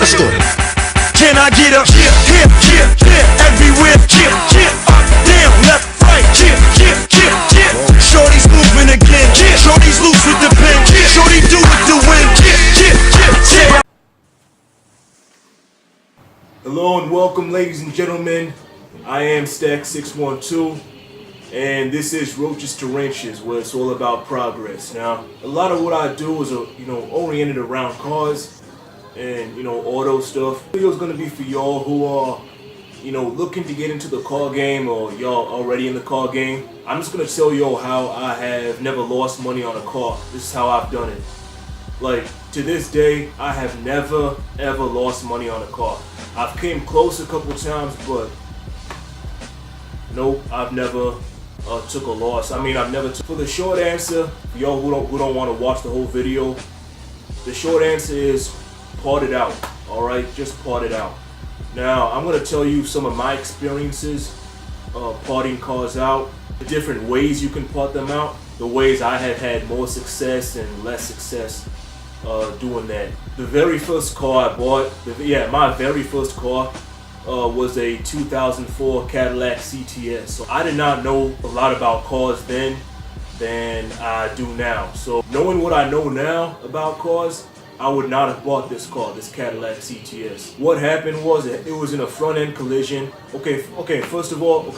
the story. Can I get up? Here, everywhere. Up, down, left, right. Shorty's moving again. Shorty's loose with the pen. Shorty do with the wind. Hello and welcome, ladies and gentlemen. I am Stack 612, and this is Roaches to Wrenches, where it's all about progress. Now, a lot of what I do is, oriented around cars and auto stuff. This video is gonna be for y'all who are, looking to get into the car game, or y'all already in the car game. I'm just gonna tell y'all how I have never lost money on a car. This is how I've done it. Like, to this day, I have never ever lost money on a car. I've came close a couple times, but nope, I've never took a loss. I mean, I've never for the short answer, for y'all who don't want to watch the whole video, the short answer is part it out. Alright, just part it out. Now, I'm going to tell you some of my experiences parting cars out, the different ways you can part them out, the ways I have had more success and less success doing that. The very first car I bought, my very first car was a 2004 Cadillac CTS. So I did not know a lot about cars then than I do now. So knowing what I know now about cars, I would not have bought this car, this Cadillac CTS. What happened was it was in a front end collision. Okay, first of all,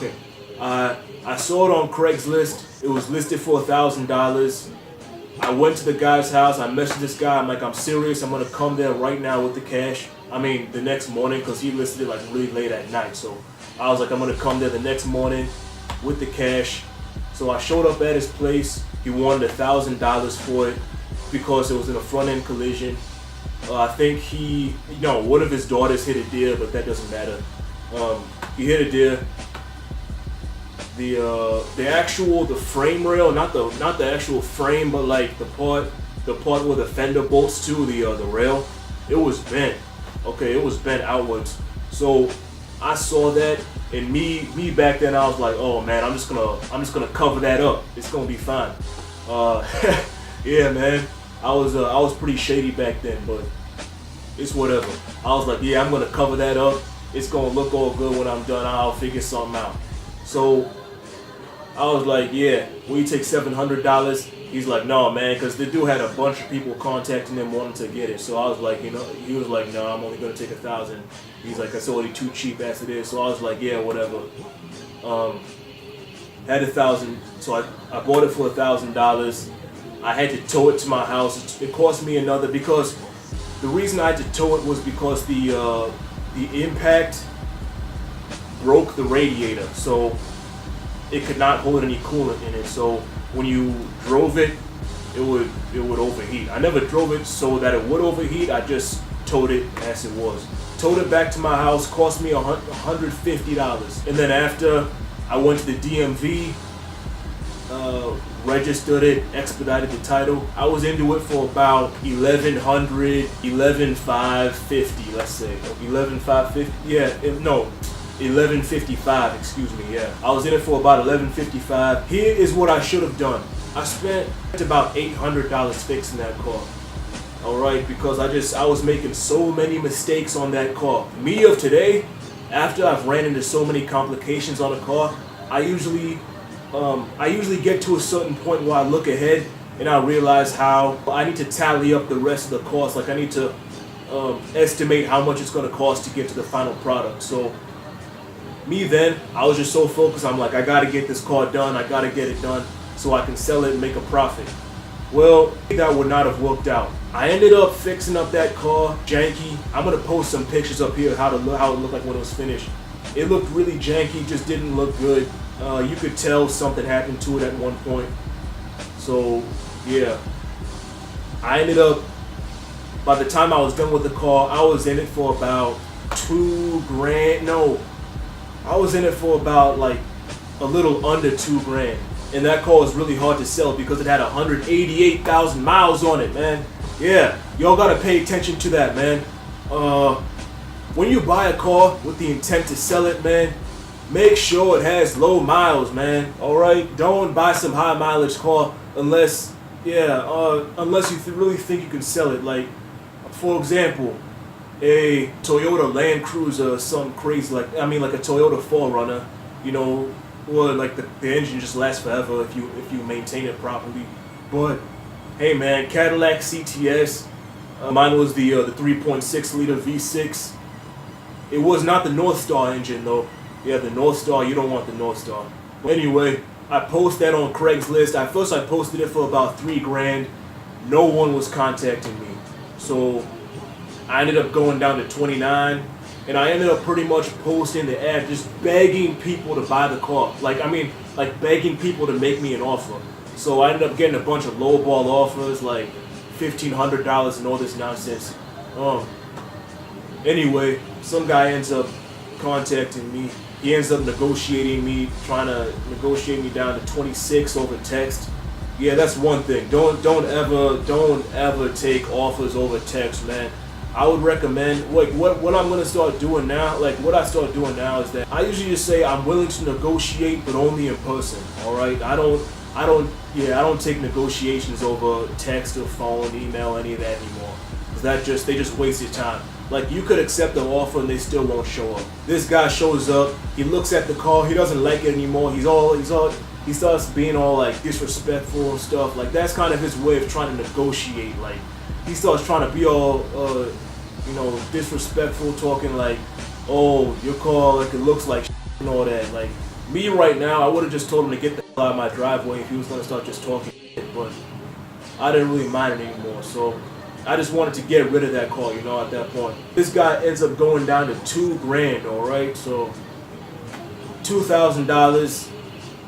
I saw it on Craigslist. It was listed for $1,000. I went to the guy's house. I messaged this guy. I'm like, I'm serious. I'm gonna come there right now with the cash. I mean, the next morning, because he listed it like really late at night. So I was like, I'm gonna come there the next morning with the cash. So I showed up at his place. He wanted $1,000 for it because it was in a front end collision. I think one of his daughters hit a deer, but that doesn't matter. He hit a deer. The frame rail, not the actual frame, but like the part where the fender bolts to the rail, it was bent. Okay, it was bent outwards. So I saw that, and me back then, I was like, oh man, I'm just gonna cover that up. It's gonna be fine. Yeah, man, I was pretty shady back then, but it's whatever. I was like, yeah, I'm gonna cover that up. It's gonna look all good when I'm done. I'll figure something out. So I was like, yeah, will you take $700? He's like, no, man, because the dude had a bunch of people contacting him wanting to get it. So I was like, he was like, no, I'm only going to take $1,000. He's like, that's already too cheap as it is. So I was like, yeah, whatever. Had $1,000, so I bought it for $1,000. I had to tow it to my house. It cost me another, because the reason I had to tow it was because the impact broke the radiator. So it could not hold any coolant in it, so when you drove it, it would overheat. I never drove it so that it would overheat. I just towed it as it was. Towed it back to my house, cost me $150. And then after I went to the DMV, registered it, expedited the title. I was into it for about $1,150, let's say. $11,550, $11.55, excuse me, yeah. I was in it for about $11.55. Here is what I should have done. I spent about $800 fixing that car. Alright, because I was making so many mistakes on that car. Me of today, after I've ran into so many complications on a car, I usually get to a certain point where I look ahead and I realize how I need to tally up the rest of the costs. Like, I need to estimate how much it's going to cost to get to the final product. So me then, I was just so focused. I'm like, I gotta get this car done. I gotta get it done so I can sell it and make a profit. Well, that would not have worked out. I ended up fixing up that car, janky. I'm gonna post some pictures up here how it looked like when it was finished. It looked really janky, just didn't look good. You could tell something happened to it at one point. So yeah, I ended up, by the time I was done with the car, I was in it for about $2,000. No, I was in it for about like a little under $2,000. And that car was really hard to sell because it had 188,000 miles on it, man. Yeah, y'all gotta pay attention to that, man. When you buy a car with the intent to sell it, man, make sure it has low miles, man. Alright? Don't buy some high mileage car unless you really think you can sell it. Like, for example, a Toyota Land Cruiser or something crazy, like a Toyota 4Runner, you know, or like the engine just lasts forever if you maintain it properly. But hey man, Cadillac CTS, mine was the 3.6 liter V6. It was not the North Star engine though. Yeah, the North Star, you don't want the North Star. But anyway, I posted that on Craigslist. At first I posted it for about $3,000. No one was contacting me. So I ended up going down to 29, and I ended up pretty much posting the ad, just begging people to buy the car. Like begging people to make me an offer. So I ended up getting a bunch of lowball offers, like $1,500 and all this nonsense. Anyway, some guy ends up contacting me. He ends up trying to negotiate me down to 26 over text. Yeah, that's one thing. Don't ever take offers over text, man. I would recommend, like, what I'm gonna start doing now, like what I start doing now is that I usually just say I'm willing to negotiate, but only in person. All right, I don't take negotiations over text or phone, email, any of that anymore. Cause they just waste your time. Like, you could accept the offer and they still won't show up. This guy shows up, he looks at the car, he doesn't like it anymore. He starts being all like disrespectful and stuff. Like, that's kind of his way of trying to negotiate. Like, he starts trying to be all, disrespectful, talking like, oh, your car, like, it looks like and all that. Like, me right now, I would have just told him to get the hell out of my driveway if he was going to start just talking shit, but I didn't really mind it anymore, so I just wanted to get rid of that car, at that point. This guy ends up going down to $2,000, alright? So, $2,000.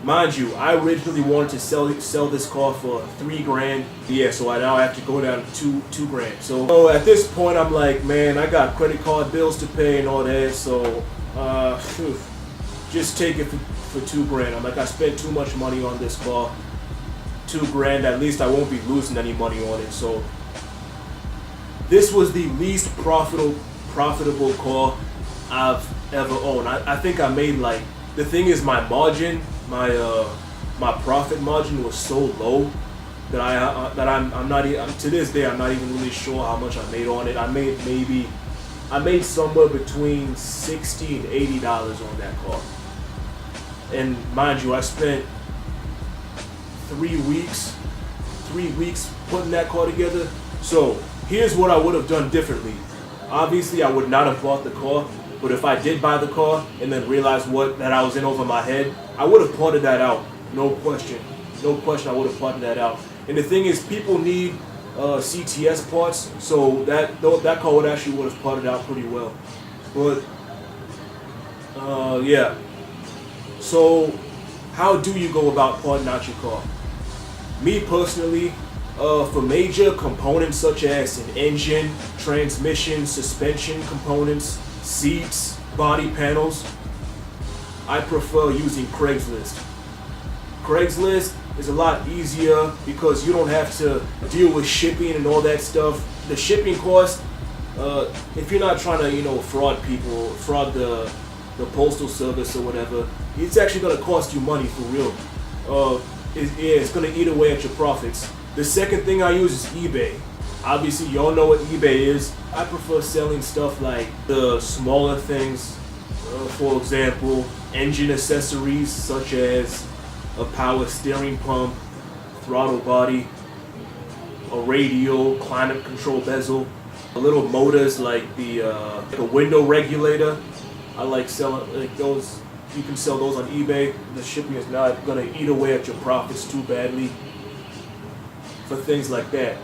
Mind you, I originally wanted to sell this car for $3,000. Yeah, so I now have to go down to $2,000. So at this point, I'm like, man, I got credit card bills to pay and all that. So just take it for $2,000. I'm like, I spent too much money on this car. $2,000. At least I won't be losing any money on it. So this was the least profitable car I've ever owned. I think I made, like, the thing is, my margin. My profit margin was so low that I'm not even, to this day I'm not even really sure how much I made on it. I made somewhere between $60 and $80 on that car. And mind you, I spent 3 weeks putting that car together. So here's what I would have done differently. Obviously, I would not have bought the car. But if I did buy the car and then realized that I was in over my head, I would have parted that out. No question, I would have parted that out. And the thing is, people need CTS parts, so that car would have parted out pretty well. But yeah. So how do you go about parting out your car? Me personally, for major components such as an engine, transmission, suspension components, seats, body panels, I prefer using Craigslist. Craigslist is a lot easier because you don't have to deal with shipping and all that stuff. The shipping cost, if you're not trying to, fraud the postal service or whatever, it's actually going to cost you money for real. It's going to eat away at your profits. The second thing I use is eBay. Obviously, y'all know what eBay is. I prefer selling stuff like the smaller things. For example, engine accessories such as a power steering pump, throttle body, a radio, climate control bezel, little motors like a window regulator. I like selling like those. You can sell those on eBay. The shipping is not gonna eat away at your profits too badly for things like that.